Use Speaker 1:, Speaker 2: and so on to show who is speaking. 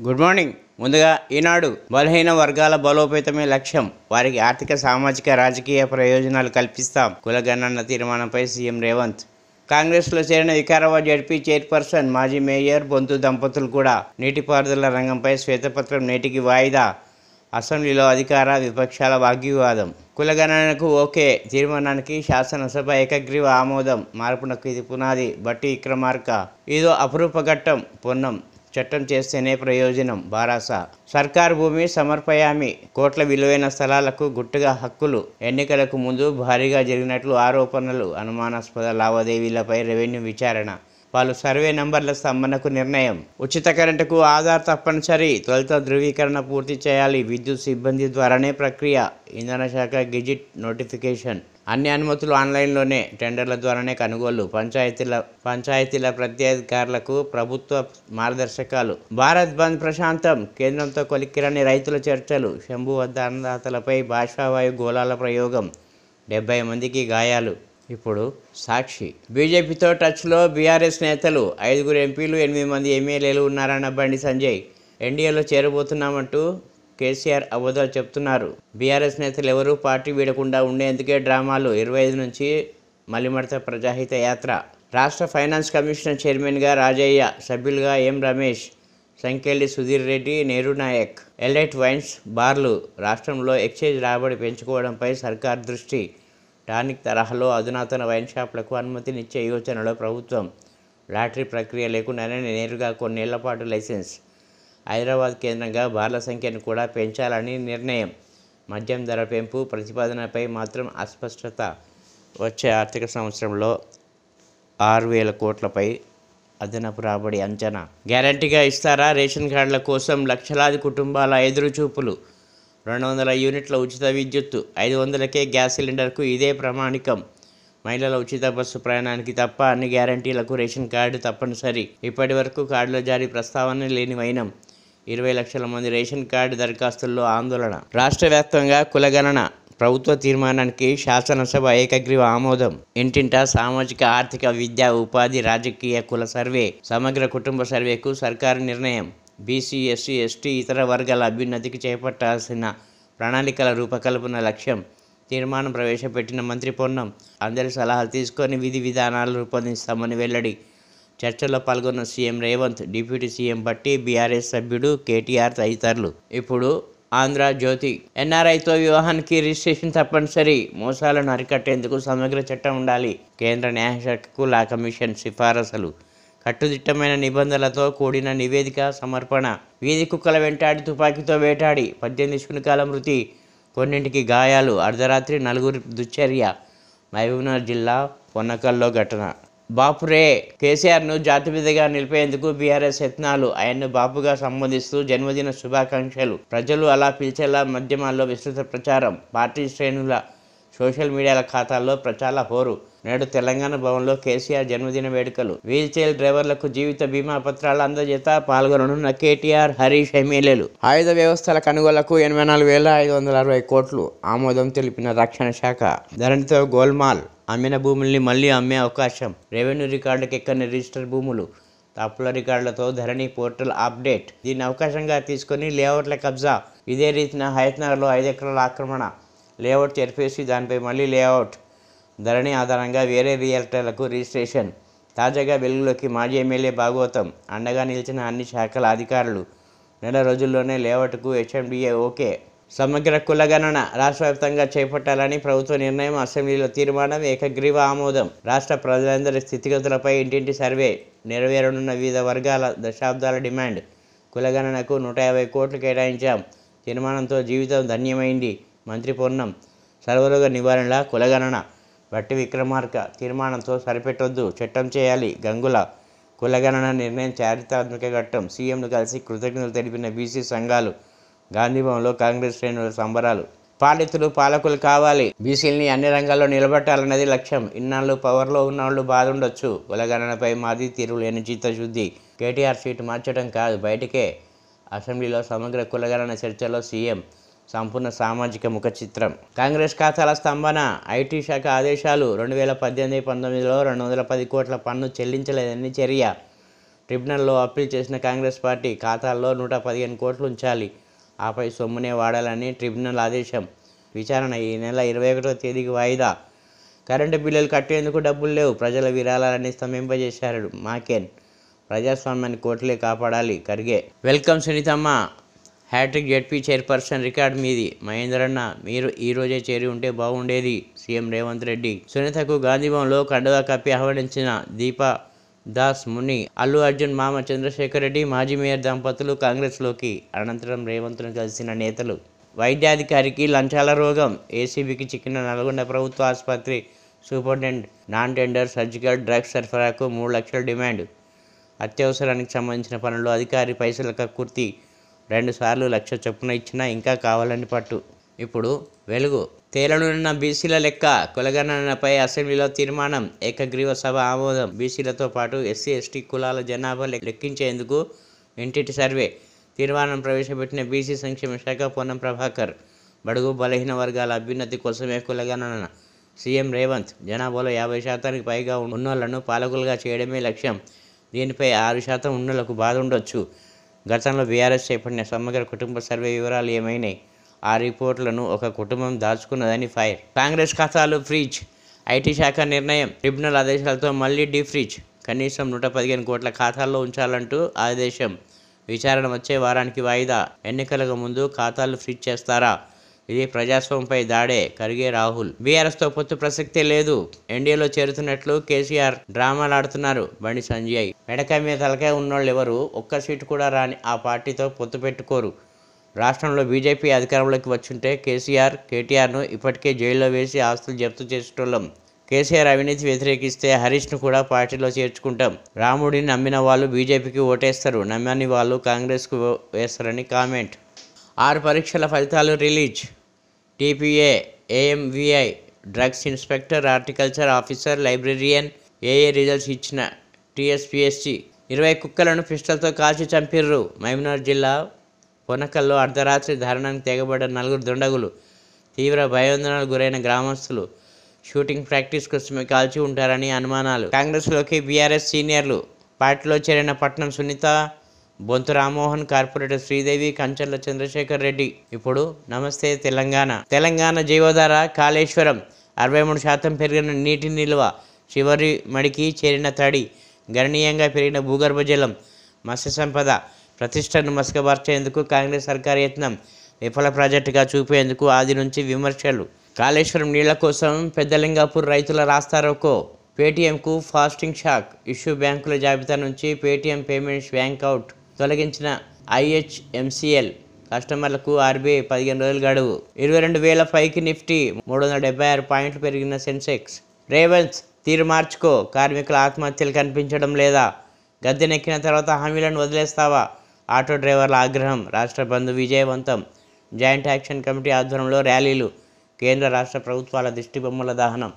Speaker 1: Good morning. ముందుగా ఈనాడు బలహీన వర్గాల బలోపేతమే లక్ష్యం. వారికి ఆర్థిక, సామాజిక, రాజకీయ ప్రయోజనాలు కల్పిస్తాం. కులగణన తీర్మానంపై సీఎం రేవంత్. కాంగ్రెస్లో చేరిన వికారాబాద్ జడ్పీ చైర్పర్సన్, మాజీ మేయర్ బొంతు దంపతులు కూడా. నీటిపారుదల రంగంపై శ్వేతపత్రం నేటికి వాయిదా. అసెంబ్లీలో అధికార, విపక్షాల వాగ్వివాదం. కులగణనకు ఓకే తీర్మానానికి శాసనసభ ఏకగ్రీవ ఆమోదం. మార్పునకు ఇది పునాది. బట్టి విక్రమార్క. ఇదో అపురూప ఘట్టం. పొన్నం. చట్టం చేస్తేనే ప్రయోజనం. బారాస. సర్కారు భూమి సమర్పయామి. కోట్ల విలువైన స్థలాలకు గుట్టుగా హక్కులు. ఎన్నికలకు ముందు భారీగా జరిగినట్లు ఆరోపణలు. అనుమానాస్పద లావాదేవీలపై రెవెన్యూ విచారణ. పలు సర్వే నంబర్ల స్తంభనకు నిర్ణయం. ఉచిత కరెంటుకు ఆధార్ తప్పనిసరి. తొలుత ధృవీకరణ పూర్తి చేయాలి. విద్యుత్ సిబ్బంది ద్వారానే ప్రక్రియ. ఇంధన శాఖ గెజిట్ నోటిఫికేషన్. అన్ని అనుమతులు ఆన్లైన్లోనే. టెండర్ల ద్వారానే కొనుగోళ్లు. పంచాయతీల ప్రత్యేకారులకు ప్రభుత్వ మార్గదర్శకాలు. భారత్ బంద్ ప్రశాంతం. కేంద్రంతో కొలిక్కిరని రైతుల చర్చలు. శంభు వద్ద అన్నదాతలపై బాష్పావాయు గోళాల ప్రయోగం. 70 మందికి గాయాలు. ఇప్పుడు సాక్షి. బీజేపీతో టచ్లో బీఆర్ఎస్ నేతలు. 5 ఎంపీలు, 8 మంది ఎమ్మెల్యేలు ఉన్నారన్న బండి సంజయ్. ఎన్డీఏలో చేరబోతున్నామంటూ కేసీఆర్ అబద్ధాలు చెప్తున్నారు. బీఆర్ఎస్ నేతలు ఎవరూ పార్టీ వీడకుండా ఉండేందుకే డ్రామాలు. 25 నుంచి మలిమడత ప్రజాహిత యాత్ర. రాష్ట్ర ఫైనాన్స్ కమిషన్ చైర్మన్గా రాజయ్య. సభ్యులుగా ఎం రమేష్, సంకెళ్లి సుధీర్ రెడ్డి, నేరు నాయక్. ఎలైట్ వైన్స్ బార్లు. రాష్ట్రంలో ఎక్సైజ్ రాబడి పెంచుకోవడంపై సర్కార్ దృష్టి. టానిక్ తరహాలో అధునాతన వైన్ షాపులకు అనుమతినిచ్చే యోచనలో ప్రభుత్వం. లాటరీ ప్రక్రియ లేకుండానే నేరుగా కొన్నేళ్ల పాటు లైసెన్స్. హైదరాబాద్ కేంద్రంగా బార్ల సంఖ్యను కూడా పెంచాలని నిర్ణయం. మద్యం ధర పెంపు ప్రతిపాదనపై మాత్రం అస్పష్టత. వచ్చే ఆర్థిక సంవత్సరంలో 6,000 కోట్లపై అదనపు రాబడి అంచనా. గ్యారంటీగా ఇస్తారా? రేషన్ కార్డుల కోసం లక్షలాది కుటుంబాల ఎదురుచూపులు. 200 యూనిట్ల ఉచిత విద్యుత్తు. 500కే గ్యాస్ సిలిండర్కు ఇదే ప్రామాణికం. మహిళల ఉచిత బస్సు ప్రయాణానికి తప్ప అన్ని గ్యారంటీలకు రేషన్ కార్డు తప్పనిసరి. ఇప్పటి వరకు కార్డుల జారీ ప్రస్తావన లేని వైనం. 20 లక్షల మంది రేషన్ కార్డు దరఖాస్తుల్లో ఆందోళన. రాష్ట్ర వ్యాప్తంగా కులగణన. ప్రభుత్వ తీర్మానానికి శాసనసభ ఏకగ్రీవ ఆమోదం. ఇంటింటా సామాజిక, ఆర్థిక, విద్యా, ఉపాధి, రాజకీయ కుల సర్వే. సమగ్ర కుటుంబ సర్వేకు సర్కారు నిర్ణయం. బీసీ, ఎస్సీ, ఎస్టీ, ఇతర వర్గాల అభ్యున్నతికి చేపట్టాల్సిన ప్రణాళికల రూపకల్పన లక్ష్యం. తీర్మానం ప్రవేశపెట్టిన మంత్రి పొన్నం. అందరి సలహాలు తీసుకొని విధి విధానాలు రూపొందిస్తామని వెల్లడి. చర్చల్లో పాల్గొన్న సీఎం రేవంత్, డిప్యూటీ సీఎం బట్టి, బీఆర్ఎస్ సభ్యుడు కేటీఆర్ తదితరులు. ఇప్పుడు ఆంధ్రజ్యోతి. ఎన్ఆర్ఐతో వివాహానికి రిజిస్ట్రేషన్ తప్పనిసరి. మోసాలను అరికట్టేందుకు సమగ్ర చట్టం ఉండాలి. కేంద్ర న్యాయశాఖకు లా కమిషన్ సిఫారసులు. కట్టుదిట్టమైన నిబంధనలతో కూడిన నివేదిక సమర్పణ. వీధి కుక్కల వెంటాడి తుపాకీతో వేటాడి 18 శునకాల మృతి, కొన్నింటికి గాయాలు. అర్ధరాత్రి 4 దుశ్చర్య. మహబూబ్నగర్ జిల్లా పొన్నకల్లో ఘటన. బాపురే. కేసీఆర్ను జాతిపితగా నిలిపేందుకు బీఆర్ఎస్ యత్నాలు. ఆయన్ను బాపుగా సంబోధిస్తూ జన్మదిన శుభాకాంక్షలు. ప్రజలు అలా పిలిచేలా మాధ్యమాల్లో విస్తృత ప్రచారం. పార్టీ శ్రేణుల సోషల్ మీడియాల ఖాతాల్లో ప్రచార హోరు. నేడు తెలంగాణ భవన్లో కేసీఆర్ జన్మదిన వేడుకలు. వీల్చైర్ డ్రైవర్లకు జీవిత బీమా పత్రాల అందజేత. పాల్గొననున్న కేటీఆర్, హరీష్ ఎమ్మెల్యేలు. ఆయుధ వ్యవస్థల కొనుగోలుకు 84,560 కోట్లు ఆమోదం తెలిపిన రక్షణ శాఖ. ధరణితో గోల్మాల్. అమ్మిన భూముల్ని మళ్లీ అమ్మే అవకాశం. రెవెన్యూ రికార్డులకు ఎక్కని రిజిస్టర్ భూములు. తప్పుల రికార్డులతో ధరణి పోర్టల్ అప్డేట్. దీన్ని అవకాశంగా తీసుకొని లేఅవుట్ల కబ్జా. ఇదే రీతిన హయత్నగర్లో 5 ఎకరాల ఆక్రమణ. లేఅవుట్ చెరిపేసి దానిపై మళ్లీ లేఅవుట్. ధరణి ఆధారంగా వేరే రియల్టర్లకు రిజిస్ట్రేషన్. తాజాగా వెలుగులోకి మాజీ ఎమ్మెల్యే భాగవతం. అండగా నిలిచిన అన్ని శాఖల అధికారులు. నెల రోజుల్లోనే లేఅవుట్కు హెచ్ఎండిఏ ఓకే. సమగ్ర కులగణన రాష్ట్ర వ్యాప్తంగా చేపట్టాలని ప్రభుత్వ నిర్ణయం. అసెంబ్లీలో తీర్మానం. ఏకగ్రీవ ఆమోదం. రాష్ట్ర ప్రజలందరి స్థితిగతులపై ఇంటింటి సర్వే. నెరవేరనున్న వివిధ వర్గాల దశాబ్దాల డిమాండ్. కులగణనకు 150 కోట్లు కేటాయించాం. తీర్మానంతో జీవితం ధన్యమైంది. మంత్రి పొన్నం. సర్వరోగ నివారణ కులగణన. బట్టి విక్రమార్క. తీర్మానంతో సరిపెట్టొద్దు, చట్టం చేయాలి. గంగుల. కులగణన నిర్ణయం చారిత్రాత్మక ఘట్టం. సీఎంను కలిసి కృతజ్ఞతలు తెలిపిన బీసీ సంఘాలు. గాంధీభవన్లో కాంగ్రెస్ శ్రేణుల సంబరాలు. పాలితులు పాలకులు కావాలి. బీసీలని అన్ని రంగాల్లో నిలబెట్టాలన్నది లక్ష్యం. ఇన్నాళ్ళు పవర్లో ఉన్నవాళ్ళు బాధుండొచ్చు. కులగణనపై మాది తీరు లేని చిత్తశుద్ధి. కేటీఆర్ సీటు మార్చడం కాదు, బయటికే. అసెంబ్లీలో సమగ్ర కులగణన చర్చలో సీఎం. సంపూర్ణ సామాజిక ముఖ చిత్రం. కాంగ్రెస్ ఖాతాల స్తంభన. ఐటీ శాఖ ఆదేశాలు. 2018-19లో 210 కోట్ల పన్ను చెల్లించలేదని చర్య. ట్రిబ్యునల్లో అప్పీల్ చేసిన కాంగ్రెస్ పార్టీ ఖాతాల్లో 115 కోట్లు ఉంచాలి, ఆపై సొమ్మునే వాడాలని ట్రిబ్యునల్ ఆదేశం. విచారణ ఈ నెల 21వ తేదీకి వాయిదా. కరెంటు బిల్లులు కట్టేందుకు డబ్బులు లేవు, ప్రజల విరాళాలని స్తంభింపజేశారు మాకెన్. ప్రజాస్వామ్యాన్ని కోర్టులే కాపాడాలి ఖర్గే. వెల్కమ్ సునీతమ్మ, హ్యాట్రిక్ జెడ్పీ చైర్పర్సన్ రికార్డు మీది. మహేందరన్న, మీరు ఈరోజే చేరి ఉంటే బాగుండేది. సీఎం రేవంత్ రెడ్డి. సునీతకు గాంధీభవన్లో కండువా కప్పి ఆహ్వానించిన దీపా దాస్ ముని. అల్లు అర్జున్ మామ చంద్రశేఖర్ రెడ్డి మాజీ మేయర్ దంపతులు కాంగ్రెస్లోకి. అనంతరం రేవంత్ను కలిసిన నేతలు. వైద్యాధికారికి లంచాల రోగం. ఏసీబీకి చిక్కిన నల్గొండ ప్రభుత్వ ఆసుపత్రి superintendent. Non tender surgical drugs సరఫరాకు 3 లక్షల డిమాండ్. అత్యవసరానికి సంబంధించిన పనులు అధికారి పైసల కక్కుర్తి. 2 సార్లు లక్ష చొప్పున ఇచ్చినా ఇంకా కావాలని పట్టు. ఇప్పుడు వెలుగు. తేలనున్న బీసీల లెక్క. కులగణనపై అసెంబ్లీలో తీర్మానం. ఏకగ్రీవ సభ ఆమోదం. బీసీలతో పాటు ఎస్సీ ఎస్టీ కులాల జనాభా లెక్కించేందుకు ఇంటింటి సర్వే. తీర్మానం ప్రవేశపెట్టిన బీసీ సంక్షేమ శాఖ పొన్నం ప్రభాకర్. బడుగు బలహీన వర్గాల అభ్యున్నతి కోసమే కులగణన. సీఎం రేవంత్. జనాభాలో 50% పైగా ఉన్నోళ్లను పాలకులుగా చేయడమే లక్ష్యం. దీనిపై 6% ఉన్నోళ్లకు బాధ ఉండొచ్చు. గతంలో బీఆర్ఎస్ చేపట్టిన సమగ్ర కుటుంబ సర్వే వివరాలు ఏమైనాయి? ఆ రిపోర్టులను ఒక కుటుంబం దాచుకున్నదని ఫైర్. కాంగ్రెస్ ఖాతాలు ఫ్రీజ్. ఐటీ శాఖ నిర్ణయం. ట్రిబ్యునల్ ఆదేశాలతో మళ్లీ డీఫ్రీజ్. కనీసం 115 కోట్ల ఖాతాల్లో ఉంచాలంటూ ఆదేశం. విచారణ వచ్చే వారానికి వాయిదా. ఎన్నికలకు ముందు ఖాతాలు ఫ్రీజ్ చేస్తారా? ఇది ప్రజాస్వామ్యంపై దాడే. ఖర్గే రాహుల్. బీఆర్ఎస్తో పొత్తు ప్రసక్తే లేదు. ఎన్డీఏలో చేరుతున్నట్లు కేసీఆర్ డ్రామాలాడుతున్నారు. బండి సంజయ్. మెడకాయ మీద తలకాయ ఉన్నోళ్ళు ఎవరు ఒక్క సీటు కూడా రాని ఆ పార్టీతో పొత్తు పెట్టుకోరు. రాష్ట్రంలో బీజేపీ అధికారంలోకి వచ్చుంటే కేసీఆర్ కేటీఆర్ను ఇప్పటికే జైల్లో వేసి ఆస్తులు జప్తు చేసేటోళ్ళం. కేసీఆర్ అవినీతి వ్యతిరేకిస్తే హరీష్ను కూడా పార్టీలో చేర్చుకుంటాం. రాముడిని నమ్మిన వాళ్ళు బీజేపీకి ఓటేస్తారు, నమ్మని వాళ్ళు కాంగ్రెస్కు వేస్తారని కామెంట్. 6 పరీక్షల ఫలితాలు release. TPA, AMVI, drugs inspector, horticulture officer, librarian, ఏఏ రిజల్ట్స్ ఇచ్చిన టీఎస్పీఎస్సీ. 20 కుక్కలను పిస్టల్తో కాల్చి చంపిర్రు. మహబూబ్నగర్ జిల్లా పొనకల్లో అర్ధరాత్రి దారుణానికి తెగబడ్డ 4 దుండగులు. తీవ్ర భయాందోళనకు గురైన గ్రామస్తులు. షూటింగ్ ప్రాక్టీస్ కోసమే కాల్చి ఉంటారని అనుమానాలు. కాంగ్రెస్లోకి బీఆర్ఎస్ సీనియర్లు. పార్టీలో చేరిన పట్నం సునీత, బొంతు రామ్మోహన్, కార్పొరేటర్ శ్రీదేవి, కంచర్ల చంద్రశేఖర్ రెడ్డి. ఇప్పుడు నమస్తే తెలంగాణ. తెలంగాణ జీవధార. కాళేశ్వరం. 63% పెరిగిన నీటి నిల్వ. చివరి మడికి చేరిన తడి. గణనీయంగా పెరిగిన భూగర్భ జలం. మత్స్య సంపద ప్రతిష్టను మసకబార్చేందుకు కాంగ్రెస్ సర్కార్ యత్నం. విఫల ప్రాజెక్టుగా చూపేందుకు ఆది నుంచి విమర్శలు. కాళేశ్వరం నీళ్ల కోసం పెద్దలింగాపూర్ రైతుల రాస్తారోకో. పేటీఎంకు ఫాస్టింగ్ షాక్. ఇష్యూ బ్యాంకుల జాబితా నుంచి పేటీఎం పేమెంట్స్ బ్యాంక్ అవుట్. తొలగించిన ఐహెచ్ఎంసీఎల్. కస్టమర్లకు ఆర్బీఐ 15 రోజుల గడువు. 22,000 పైకి నిఫ్టీ. 376 పాయింట్లు పెరిగిన సెన్సెక్స్. రేవంత్ తీరు మార్చుకో. కార్మికుల ఆత్మహత్యలు కనిపించడం లేదా? గద్దెనెక్కిన తర్వాత హామీలను వదిలేస్తావా? ఆటో డ్రైవర్ల ఆగ్రహం. రాష్ట్ర బంద్ విజయవంతం. జాయింట్ యాక్షన్ కమిటీ ఆధ్వర్యంలో ర్యాలీలు. కేంద్ర రాష్ట్ర ప్రభుత్వాల దిష్టిబొమ్మల దహనం.